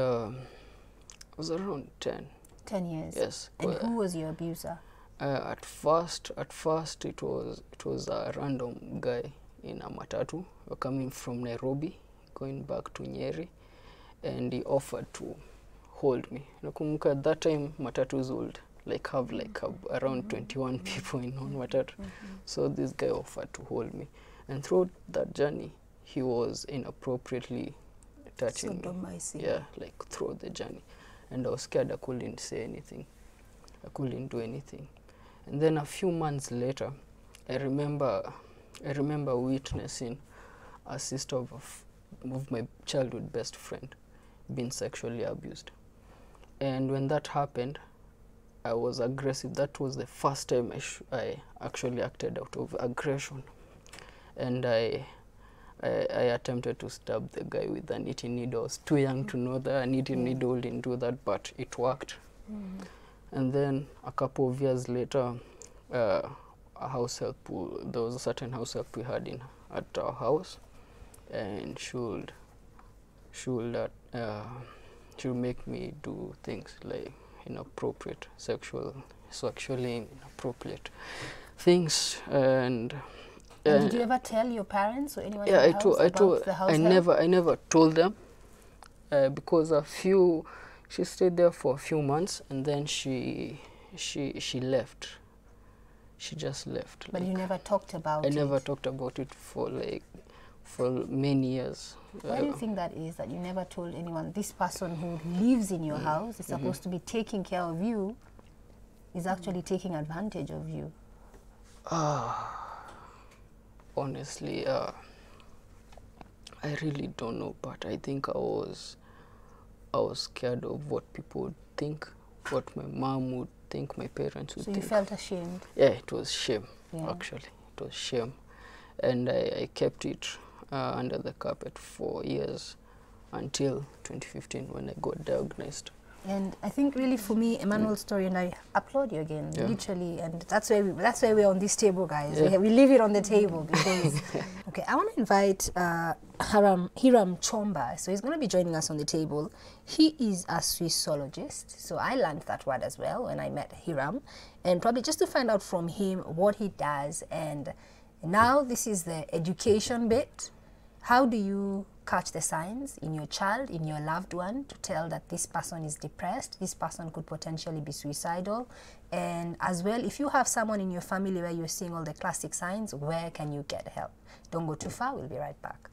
10. 10 years. Yes. And who was your abuser? At first it was a random guy in a matatu. We're coming from Nairobi, going back to Nyeri, and he offered to hold me. Nakumbuka at that time matatus would have around 21 people in one matatu. So this guy offered to hold me, and throughout that journey he was inappropriately touching me. Yeah, throughout the journey, and I was scared. I couldn't say anything. I couldn't do anything. And then a few months later, I remember witnessing a sister of my childhood best friend being sexually abused. And when that happened, I was aggressive. That was the first time I actually acted out of aggression. And I attempted to stab the guy with a knitting needle. I was too young to know that a knitting needle didn't do that, but it worked. And then a couple of years later, a house help, there was a certain house help we had at our house, and she would make me do things like inappropriate, sexually inappropriate things. And did you ever tell your parents or anyone yeah, in the house about the house help? I never told them, because she stayed there for a few months, and then she left. She just left. But you never talked about it? I never talked about it for many years. Why do you think that is, that you never told anyone? This person who lives in your house is supposed to be taking care of you, is actually taking advantage of you. Honestly, I really don't know, but I think I was scared of what people would think, what my mom would think, my parents would think. So you felt ashamed? Yeah, it was shame, actually. It was shame. And I kept it under the carpet for years until 2015 when I got diagnosed. And I think really for me, Emmanuel's story, and I applaud you again, literally, and that's why we're on this table, guys. Yeah. We leave it on the table because. Okay, I want to invite Hiram Chomba. So he's going to be joining us on the table. He is a Swissologist. So I learned that word as well when I met Hiram, and probably just to find out from him what he does. And now this is the education bit. How do you catch the signs in your child, in your loved one, to tell that this person is depressed, this person could potentially be suicidal? And as well, if you have someone in your family where you're seeing all the classic signs, where can you get help? Don't go too far, we'll be right back.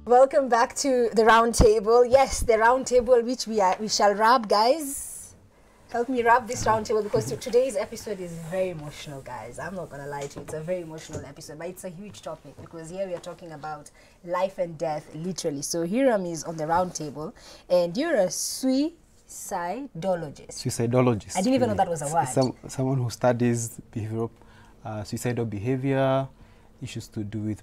Welcome back to the round table. Yes, the round table which we shall wrap, guys. Help me wrap this round table because today's episode is very emotional, guys. I'm not gonna lie to you, it's a very emotional episode, but it's a huge topic because here we are talking about life and death, literally. So Hiram is on the round table, and you're a suicidologist. Suicidologist. I didn't even know that was a word. Someone who studies behavioral, suicidal behavior, issues to do with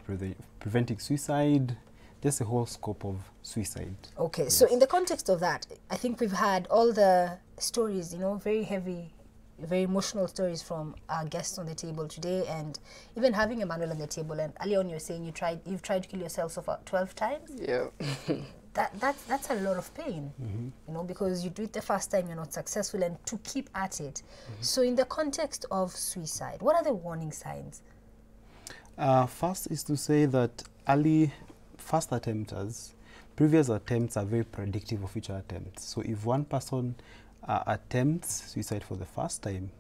preventing suicide. Just the whole scope of suicide. Okay, yes. So in the context of that, I think we've had all the stories, very heavy, very emotional stories from our guests on the table today, and even having Emmanuel on the table. And earlier on, you're saying you've tried to kill yourself about 12 times. Yeah. That's a lot of pain, because you do it the first time, you're not successful, and to keep at it. So in the context of suicide, what are the warning signs? First is to say that first attempters, previous attempts are very predictive of future attempts. So if one person attempts suicide for the first time,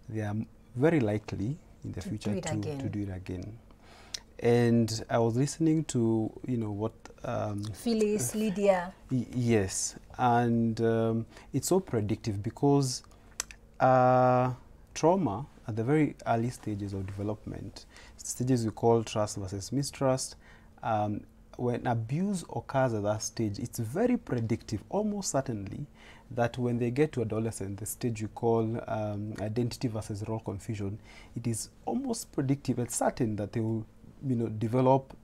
they are very likely in the future to do it again. And I was listening to, you know, what Phyllis, Lydia. Yes, and it's so predictive because trauma at the very early stages of development, stages we call trust versus mistrust, when abuse occurs at that stage, it's very predictive, almost certainly, that when they get to adolescence, the stage we call identity versus role confusion, it is almost predictive and certain that they will, you know, develop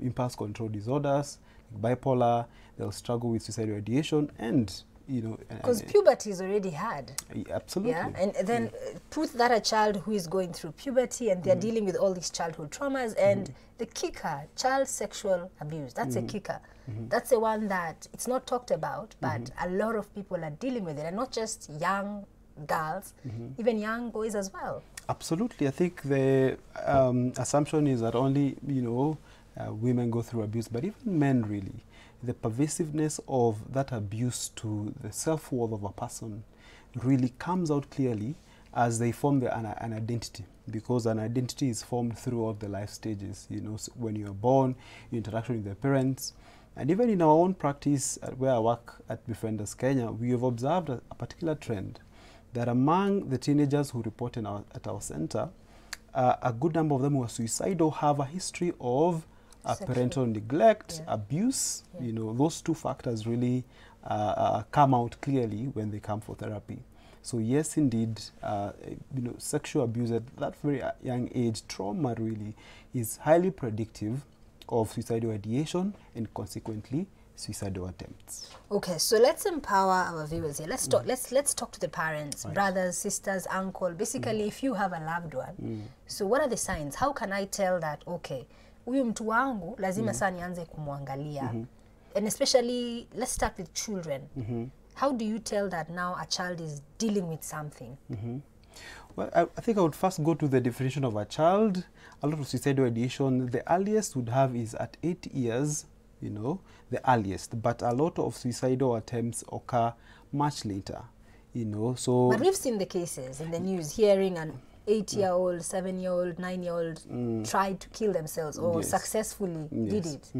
impulse control disorders, bipolar, they'll struggle with suicidal ideation, and, you know, Because puberty is already had. Absolutely. Yeah, and then put that a child who is going through puberty and they're dealing with all these childhood traumas, and the kicker, child sexual abuse, that's a kicker. That's the one that it's not talked about, but a lot of people are dealing with it, and not just young girls, even young boys as well. Absolutely. I think the assumption is that only, you know, women go through abuse, but even men really. The pervasiveness of that abuse to the self-worth of a person really comes out clearly as they form an identity, because an identity is formed throughout the life stages. You know, so when you are born, your interaction with your parents, and even in our own practice where I work at Befrienders Kenya, we have observed a particular trend that among the teenagers who report at our center, a good number of them who are suicidal have a history of parental neglect, abuse. You know, those two factors really come out clearly when they come for therapy. So yes, indeed, you know, sexual abuse at that very young age, trauma really is highly predictive of suicidal ideation and consequently suicidal attempts. Okay, so let's empower our viewers here. Let's talk. Let's talk to the parents, brothers, sisters, uncle. Basically, if you have a loved one, so what are the signs? How can I tell that? Okay, huyu mtu wangu lazima saa nianze kumwangalia, and especially let's start with children. How do you tell that now a child is dealing with something? Well, I think I would first go to the definition of a child. A lot of suicidal ideation, the earliest would have is at 8 years, you know, the earliest. But a lot of suicidal attempts occur much later, you know. So, but we've seen the cases in the news, hearing an 8-year-old, 7-year-old, 9-year-old tried to kill themselves or successfully did it.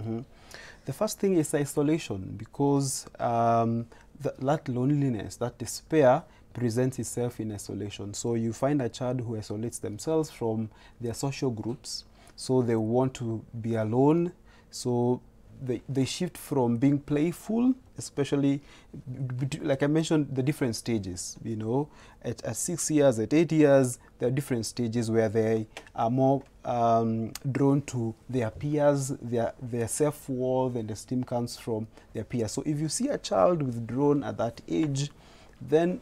The first thing is isolation, because that loneliness, that despair presents itself in isolation. So you find a child who isolates themselves from their social groups, so they want to be alone. So they shift from being playful, especially, like I mentioned, the different stages, you know, at 6 years, at 8 years, there are different stages where they are more drawn to their peers, their self-worth and esteem comes from their peers. So if you see a child withdrawn at that age, then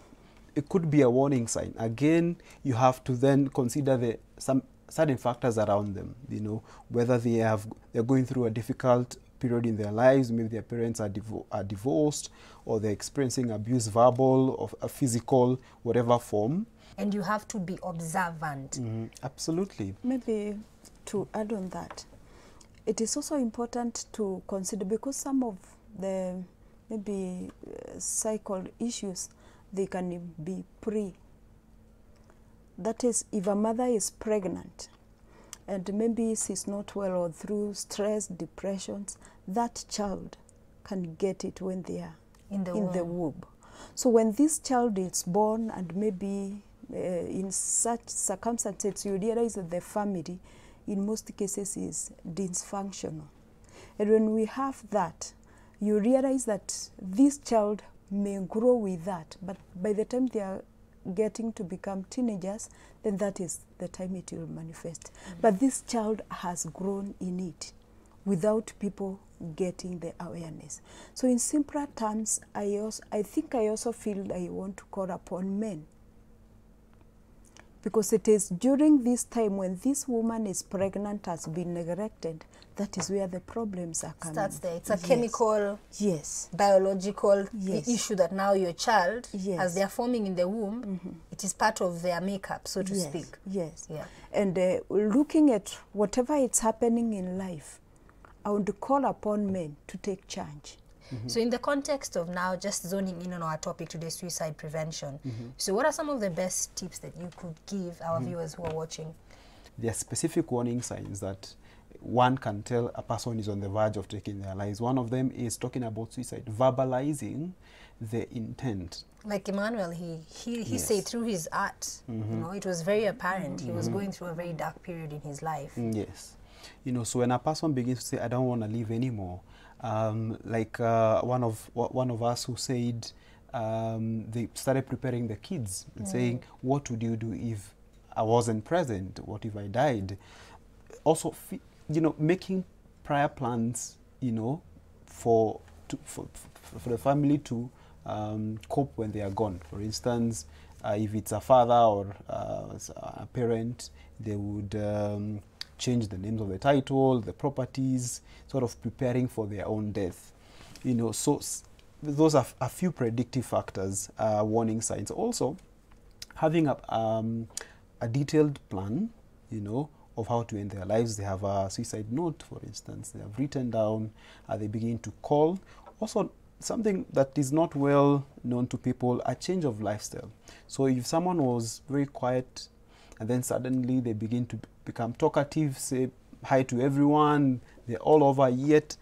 it could be a warning sign. Again, you have to then consider some certain factors around them, you know, whether they're going through a difficult period in their lives, maybe their parents are divorced, or they're experiencing abuse, verbal or physical, whatever form. And you have to be observant. Absolutely. Maybe to add on that, it is also important to consider, because some of the maybe cycle issues, they can be that is, if a mother is pregnant and maybe she's not well, or through stress, depressions, that child can get it when they are in the womb. So when this child is born, and maybe in such circumstances, you realize that the family in most cases is dysfunctional. And when we have that, you realize that this child may grow with that, but by the time they are getting to become teenagers, then that is the time it will manifest. But this child has grown in it without people getting the awareness. So in simpler terms, I think I also feel I want to call upon men, because it is during this time when this woman is pregnant, has been neglected, that is where the problems are coming. Starts there. It's a chemical, biological issue that now your child, as they are forming in the womb, it is part of their makeup, so to speak. And looking at whatever is happening in life, I would call upon men to take charge. So in the context of now just zoning in on our topic today, suicide prevention, so what are some of the best tips that you could give our viewers who are watching? There are specific warning signs that one can tell a person is on the verge of taking their lives. One of them is talking about suicide, verbalizing the intent. Like Emmanuel, he Yes. said through his art, you know, it was very apparent. He was going through a very dark period in his life. Yes. You know, so when a person begins to say, I don't want to live anymore, like one of us who said they started preparing the kids and saying, what would you do if I wasn't present? What if I died? Also, you know, making prior plans, you know, for the family to cope when they are gone. For instance, if it's a father or a parent, they would change the names of the title, the properties, sort of preparing for their own death. You know, so those are a few predictive factors, warning signs. Also, having a detailed plan, you know, of how to end their lives. They have a suicide note, for instance. They have written down, they begin to call. Also, something that is not well known to people, a change of lifestyle. So if someone was very quiet and then suddenly they begin to become talkative, say hi to everyone, they're all over, yet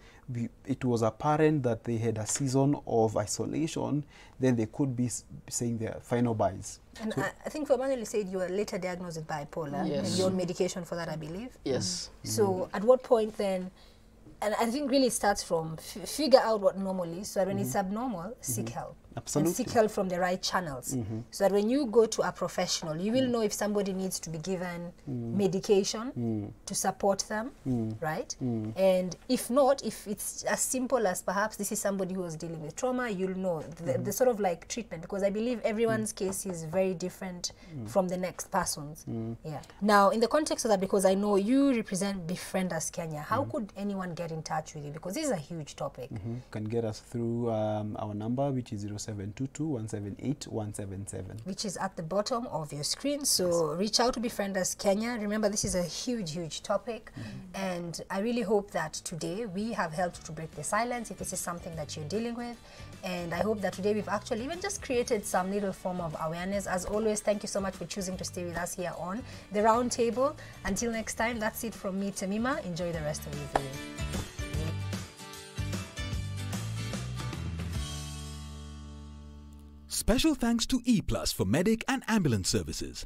it was apparent that they had a season of isolation, then they could be saying their final byes. And So, I think for Emmanuel, you said you were later diagnosed with bipolar, Yes. and you're on medication for that, I believe. Yes. So at what point then, and I think really it starts from figure out what normal is, so that when it's abnormal, seek help. Absolutely. And seek help from the right channels. So that when you go to a professional, you will know if somebody needs to be given medication to support them, right? And if not, if it's as simple as perhaps this is somebody who was dealing with trauma, you'll know the sort of like treatment, because I believe everyone's case is very different from the next person's. Yeah. Now, in the context of that, because I know you represent Befriend Us Kenya, how could anyone get in touch with you? Because this is a huge topic. you can get us through our number, which is 0722-178-177. Which is at the bottom of your screen. So reach out to Befriend Us Kenya. Remember, this is a huge topic. And I really hope that today we have helped to break the silence if this is something that you're dealing with. And I hope that today we've actually even just created some little form of awareness. As always, thank you so much for choosing to stay with us here on The Round Table. Until next time, that's it from me, Tamima. Enjoy the rest of your viewing. Special thanks to E Plus for medic and ambulance services.